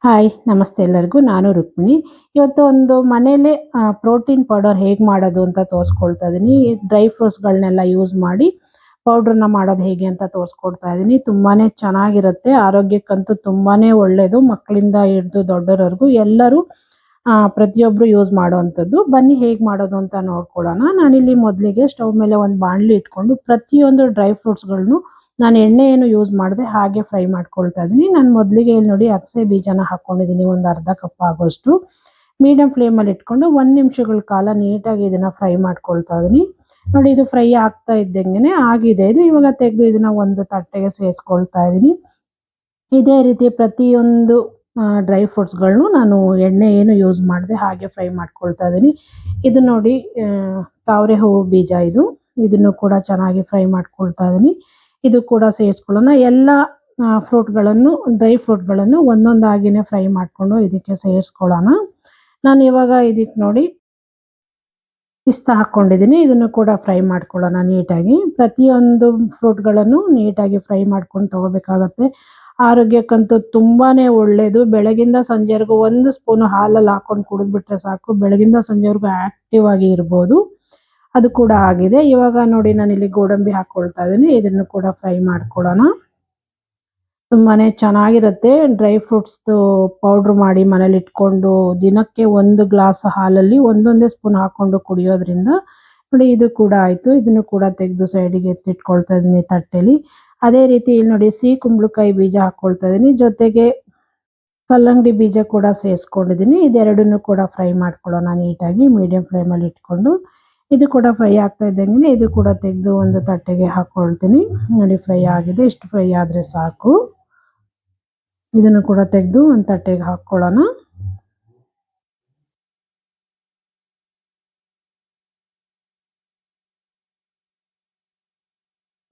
Hi ನಮಸ್ತೆ ಎಲ್ಲರಿಗೂ. ನಾನು ರುಕ್ಮಿಣಿ. ಇವತ್ತು ಒಂದು ಮನೇಲೆ ಪ್ರೋಟೀನ್ ಪೌಡರ್ ಹೇಗೆ ಮಾಡೋದು ಅಂತ ತೋರಿಸ್ಕೊಳ್ತಾ ಇದ್ದೀನಿ. ಡ್ರೈ ಫ್ರೂಟ್ಸ್ಗಳನ್ನೆಲ್ಲ ಯೂಸ್ ಮಾಡಿ ಪೌಡ್ರನ್ನ ಮಾಡೋದು ಹೇಗೆ ಅಂತ ತೋರಿಸ್ಕೊಡ್ತಾ ಇದ್ದೀನಿ. ತುಂಬಾನೇ ಚೆನ್ನಾಗಿರುತ್ತೆ, ಆರೋಗ್ಯಕ್ಕಂತೂ ತುಂಬಾನೇ ಒಳ್ಳೆಯದು. ಮಕ್ಕಳಿಂದ ಹಿಡಿದು ದೊಡ್ಡವರವರೆಗೂ ಎಲ್ಲರೂ ಪ್ರತಿಯೊಬ್ಬರು ಯೂಸ್ ಮಾಡುವಂಥದ್ದು. ಬನ್ನಿ ಹೇಗೆ ಮಾಡೋದು ಅಂತ ನೋಡ್ಕೊಳ್ಳೋಣ. ನಾನಿಲ್ಲಿ ಮೊದಲಿಗೆ ಸ್ಟವ್ ಮೇಲೆ ಒಂದು ಬಾಣಲಿ ಇಟ್ಕೊಂಡು ಪ್ರತಿಯೊಂದು ಡ್ರೈ ಫ್ರೂಟ್ಸ್ಗಳನ್ನು ನಾನು ಎಣ್ಣೆ ಏನು ಯೂಸ್ ಮಾಡದೆ ಹಾಗೆ ಫ್ರೈ ಮಾಡ್ಕೊಳ್ತಾ ಇದ್ದೀನಿ. ನಾನು ಮೊದಲಿಗೆ ಇಲ್ಲಿ ನೋಡಿ ಅಗಸೆ ಬೀಜನ ಹಾಕ್ಕೊಂಡಿದ್ದೀನಿ, ಒಂದು ಅರ್ಧ ಕಪ್ ಆಗೋಷ್ಟು. ಮೀಡಿಯಂ ಫ್ಲೇಮಲ್ಲಿ ಇಟ್ಕೊಂಡು 1 ನಿಮಿಷಗಳ ಕಾಲ ನೀಟಾಗಿ ಇದನ್ನು ಫ್ರೈ ಮಾಡ್ಕೊಳ್ತಾ ಇದ್ದೀನಿ. ನೋಡಿ ಇದು ಫ್ರೈ ಆಗ್ತಾ ಇದ್ದಂಗೆ ಆಗಿದೆ ಇದು. ಇವಾಗ ತೆಗೆದು ಇದನ್ನು ಒಂದು ತಟ್ಟೆಗೆ ಸೇರಿಸ್ಕೊಳ್ತಾ ಇದ್ದೀನಿ. ಇದೇ ರೀತಿ ಪ್ರತಿಯೊಂದು ಡ್ರೈ ಫ್ರೂಟ್ಸ್ಗಳನ್ನು ನಾನು ಎಣ್ಣೆ ಏನು ಯೂಸ್ ಮಾಡದೆ ಹಾಗೆ ಫ್ರೈ ಮಾಡ್ಕೊಳ್ತಾ ಇದ್ದೀನಿ. ಇದು ನೋಡಿ ತಾವರೆ ಹೂವು ಬೀಜ ಇದು. ಇದನ್ನು ಕೂಡ ಚೆನ್ನಾಗಿ ಫ್ರೈ ಮಾಡ್ಕೊಳ್ತಾ ಇದ್ದೀನಿ. ಇದು ಕೂಡ ಸೇರಿಸ್ಕೊಳ್ಳೋಣ. ಎಲ್ಲ ಡ್ರೈ ಫ್ರೂಟ್ಗಳನ್ನು ಒಂದೊಂದಾಗಿನೇ ಫ್ರೈ ಮಾಡಿಕೊಂಡು ಇದಕ್ಕೆ ಸೇರಿಸ್ಕೊಳ್ಳೋಣ. ನಾನು ಇವಾಗ ಇದಕ್ಕೆ ನೋಡಿ ಪಿಸ್ತಾ ಹಾಕ್ಕೊಂಡಿದ್ದೀನಿ. ಇದನ್ನು ಕೂಡ ಫ್ರೈ ಮಾಡ್ಕೊಳ್ಳೋಣ ನೀಟಾಗಿ. ಪ್ರತಿಯೊಂದು ಫ್ರೂಟ್ಗಳನ್ನು ನೀಟಾಗಿ ಫ್ರೈ ಮಾಡ್ಕೊಂಡು ತಗೋಬೇಕಾಗತ್ತೆ. ಆರೋಗ್ಯಕ್ಕಂತೂ ತುಂಬಾನೇ ಒಳ್ಳೆಯದು. ಬೆಳಗಿಂದ ಸಂಜೆವರೆಗೂ 1 ಸ್ಪೂನು ಹಾಲಲ್ಲಿ ಹಾಕೊಂಡು ಕುಡಿದ್ಬಿಟ್ರೆ ಸಾಕು, ಬೆಳಗಿಂದ ಸಂಜೆವರೆಗೂ ಆಕ್ಟಿವ್ ಆಗಿ ಇರ್ಬೋದು. ಅದು ಕೂಡ ಆಗಿದೆ. ಇವಾಗ ನೋಡಿ ನಾನಿಲ್ಲಿ ಗೋಡಂಬಿ ಹಾಕ್ಕೊಳ್ತಾ ಇದ್ದೀನಿ. ಇದನ್ನು ಕೂಡ ಫ್ರೈ ಮಾಡ್ಕೊಳ್ಳೋಣ. ತುಂಬಾನೇ ಚೆನ್ನಾಗಿರುತ್ತೆ. ಡ್ರೈ ಫ್ರೂಟ್ಸ್ದು ಪೌಡ್ರ್ ಮಾಡಿ ಮನೇಲಿ ಇಟ್ಕೊಂಡು ದಿನಕ್ಕೆ 1 ಗ್ಲಾಸ್ ಹಾಲಲ್ಲಿ ಒಂದೊಂದೇ ಸ್ಪೂನ್ ಹಾಕೊಂಡು ಕುಡಿಯೋದ್ರಿಂದ ನೋಡಿ ಇದು ಕೂಡ ಆಯಿತು. ಇದನ್ನು ಕೂಡ ತೆಗೆದು ಸೈಡಿಗೆ ಎತ್ತಿಟ್ಕೊಳ್ತಾ ಇದ್ದೀನಿ ತಟ್ಟೆಲಿ. ಅದೇ ರೀತಿ ಇಲ್ಲಿ ನೋಡಿ ಸಿಹಿ ಕುಂಬಳಕಾಯಿ ಬೀಜ ಹಾಕ್ಕೊಳ್ತಾ ಇದ್ದೀನಿ. ಜೊತೆಗೆ ಕಲ್ಲಂಗಡಿ ಬೀಜ ಕೂಡ ಸೇರಿಸ್ಕೊಂಡಿದ್ದೀನಿ. ಇದೆರಡನ್ನೂ ಕೂಡ ಫ್ರೈ ಮಾಡ್ಕೊಳ್ಳೋಣ ನೀಟಾಗಿ ಮೀಡಿಯಂ ಫ್ಲೇಮಲ್ಲಿ ಇಟ್ಕೊಂಡು. ಇದು ಕೂಡ ಫ್ರೈ ಆಗ್ತಾ ಇದ್ದಂಗೆ ಇದು ಕೂಡ ತೆಗೆದು ಒಂದು ತಟ್ಟೆಗೆ ಹಾಕ್ಕೊಳ್ತೀನಿ. ನೋಡಿ ಫ್ರೈ ಆಗಿದೆ. ಇಷ್ಟು ಫ್ರೈ ಆದರೆ ಸಾಕು. ಇದನ್ನು ಕೂಡ ತೆಗೆದು ಒಂದು ತಟ್ಟೆಗೆ ಹಾಕ್ಕೊಳ್ಳೋಣ.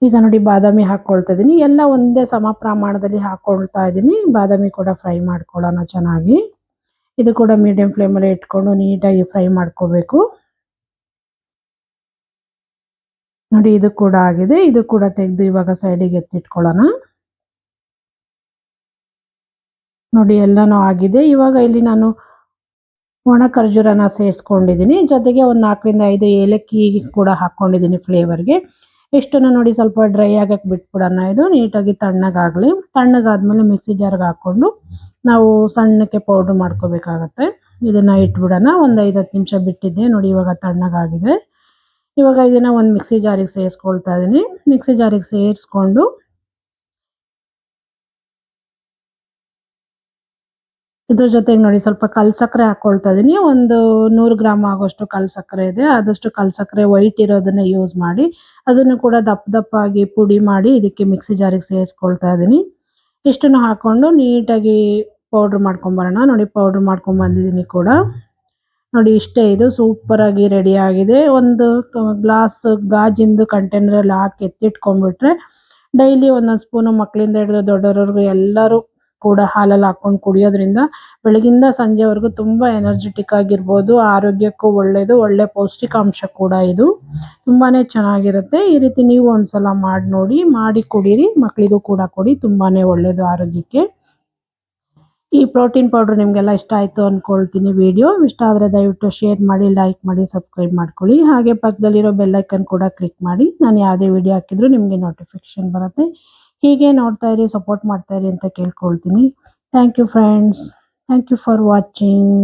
ಈಗ ನೋಡಿ ಬಾದಾಮಿ ಹಾಕ್ಕೊಳ್ತಾ ಇದ್ದೀನಿ. ಎಲ್ಲ ಒಂದೇ ಸಮ ಪ್ರಮಾಣದಲ್ಲಿ ಹಾಕ್ಕೊಳ್ತಾ ಇದ್ದೀನಿ. ಬಾದಾಮಿ ಕೂಡ ಫ್ರೈ ಮಾಡ್ಕೊಳ್ಳೋಣ ಚೆನ್ನಾಗಿ. ಇದು ಕೂಡ ಮೀಡಿಯಂ ಫ್ಲೇಮಲ್ಲಿ ಇಟ್ಕೊಂಡು ನೀಟಾಗಿ ಫ್ರೈ ಮಾಡ್ಕೋಬೇಕು. ನೋಡಿ ಇದು ಕೂಡ ಆಗಿದೆ. ಇದು ಕೂಡ ತೆಗೆದು ಇವಾಗ ಸೈಡಿಗೆ ಎತ್ತಿಟ್ಕೊಳ್ಳೋಣ. ನೋಡಿ ಎಲ್ಲನೂ ಆಗಿದೆ. ಇವಾಗ ಇಲ್ಲಿ ನಾನು ಒಣ ಖರ್ಜೂರನ ಸೇರಿಸ್ಕೊಂಡಿದ್ದೀನಿ. ಜೊತೆಗೆ ಒಂದು 4 ರಿಂದ 5 ಏಲಕ್ಕಿ ಕೂಡ ಹಾಕ್ಕೊಂಡಿದ್ದೀನಿ ಫ್ಲೇವರ್ಗೆ. ಇಷ್ಟನ್ನು ನೋಡಿ ಸ್ವಲ್ಪ ಡ್ರೈ ಆಗಕ್ಕೆ ಬಿಟ್ಬಿಡೋಣ. ಇದು ನೀಟಾಗಿ ತಣ್ಣಗಾಗಲಿ. ತಣ್ಣಗಾದ್ಮೇಲೆ ಮಿಕ್ಸಿ ಜಾರ್ಗೆ ಹಾಕ್ಕೊಂಡು ನಾವು ಸಣ್ಣಕ್ಕೆ ಪೌಡ್ರ್ ಮಾಡ್ಕೋಬೇಕಾಗತ್ತೆ. ಇದನ್ನು ಇಟ್ಬಿಡೋಣ. ಒಂದು 5-10 ನಿಮಿಷ ಬಿಟ್ಟಿದ್ದೆ. ನೋಡಿ ಇವಾಗ ತಣ್ಣಗಾಗಿದೆ. ಇವಾಗ ಇದನ್ನು ಒಂದು ಮಿಕ್ಸಿ ಜಾರಿಗೆ ಸೇರಿಸ್ಕೊಳ್ತಾ ಇದ್ದೀನಿ. ಮಿಕ್ಸಿ ಜಾರಿಗೆ ಸೇರಿಸ್ಕೊಂಡು ಇದ್ರ ಜೊತೆಗೆ ನೋಡಿ ಸ್ವಲ್ಪ ಕಲ್ ಸಕ್ಕರೆ ಹಾಕ್ಕೊಳ್ತಾ ಇದ್ದೀನಿ. ಒಂದು 100 ಗ್ರಾಮ್ ಆಗೋಷ್ಟು ಕಲ್ ಸಕ್ಕರೆ ಇದೆ. ಆದಷ್ಟು ಕಲ್ ಸಕ್ಕರೆ ವೈಟ್ ಇರೋದನ್ನ ಯೂಸ್ ಮಾಡಿ ಅದನ್ನು ಕೂಡ ದಪ್ಪಾಗಿ ಪುಡಿ ಮಾಡಿ ಇದಕ್ಕೆ ಮಿಕ್ಸಿ ಜಾರಿಗೆ ಸೇರಿಸ್ಕೊಳ್ತಾ ಇದ್ದೀನಿ. ಇಷ್ಟನ್ನು ಹಾಕ್ಕೊಂಡು ನೀಟಾಗಿ ಪೌಡ್ರ್ ಮಾಡ್ಕೊಂಬರೋಣ. ನೋಡಿ ಪೌಡ್ರ್ ಮಾಡ್ಕೊಂಬಂದಿದ್ದೀನಿ ಕೂಡ. ನೋಡಿ ಇಷ್ಟೇ, ಇದು ಸೂಪರಾಗಿ ರೆಡಿ ಆಗಿದೆ. ಒಂದು ಗ್ಲಾಸ್ ಗಾಜಿಂದು ಕಂಟೈನರಲ್ಲಿ ಹಾಕಿ ಎತ್ತಿಟ್ಕೊಂಡ್ಬಿಟ್ರೆ ಡೈಲಿ ಒಂದೊಂದು ಸ್ಪೂನು ಮಕ್ಕಳಿಂದ ಹಿಡಿದು ದೊಡ್ಡವರವರೆಗೂ ಎಲ್ಲರೂ ಕೂಡ ಹಾಲಲ್ಲಿ ಹಾಕ್ಕೊಂಡು ಕುಡಿಯೋದ್ರಿಂದ ಬೆಳಗಿಂದ ಸಂಜೆವರೆಗೂ ತುಂಬ ಎನರ್ಜೆಟಿಕ್ ಆಗಿರ್ಬೋದು. ಆರೋಗ್ಯಕ್ಕೂ ಒಳ್ಳೆಯದು, ಒಳ್ಳೆ ಪೌಷ್ಟಿಕಾಂಶ ಕೂಡ ಇದು. ತುಂಬಾ ಚೆನ್ನಾಗಿರುತ್ತೆ. ಈ ರೀತಿ ನೀವು ಒಂದ್ಸಲ ಮಾಡಿ ನೋಡಿ, ಮಾಡಿ ಕುಡೀರಿ. ಮಕ್ಕಳಿಗೂ ಕೂಡ ಕೊಡಿ, ತುಂಬಾ ಒಳ್ಳೆಯದು ಆರೋಗ್ಯಕ್ಕೆ. ಈ ಪ್ರೋಟೀನ್ ಪೌಡರ್ ನಿಮಗೆಲ್ಲ ಇಷ್ಟ ಆಯಿತು ಅಂದ್ಕೊಳ್ತೀನಿ. ವಿಡಿಯೋ ಇಷ್ಟ ಆದರೆ ದಯವಿಟ್ಟು ಶೇರ್ ಮಾಡಿ, ಲೈಕ್ ಮಾಡಿ, ಸಬ್ಸ್ಕ್ರೈಬ್ ಮಾಡ್ಕೊಳ್ಳಿ. ಹಾಗೆ ಪಕ್ಕದಲ್ಲಿರೋ ಬೆಲ್ ಐಕನ್ ಕೂಡ ಕ್ಲಿಕ್ ಮಾಡಿ. ನಾನು ಯಾವುದೇ ವಿಡಿಯೋ ಹಾಕಿದರೂ ನಿಮಗೆ ನೋಟಿಫಿಕೇಶನ್ ಬರುತ್ತೆ. ಹೀಗೆ ನೋಡ್ತಾ ಇರಿ, ಸಪೋರ್ಟ್ ಮಾಡ್ತಾ ಇರಿ ಅಂತ ಕೇಳ್ಕೊಳ್ತೀನಿ. Thank you friends. Thank you for watching.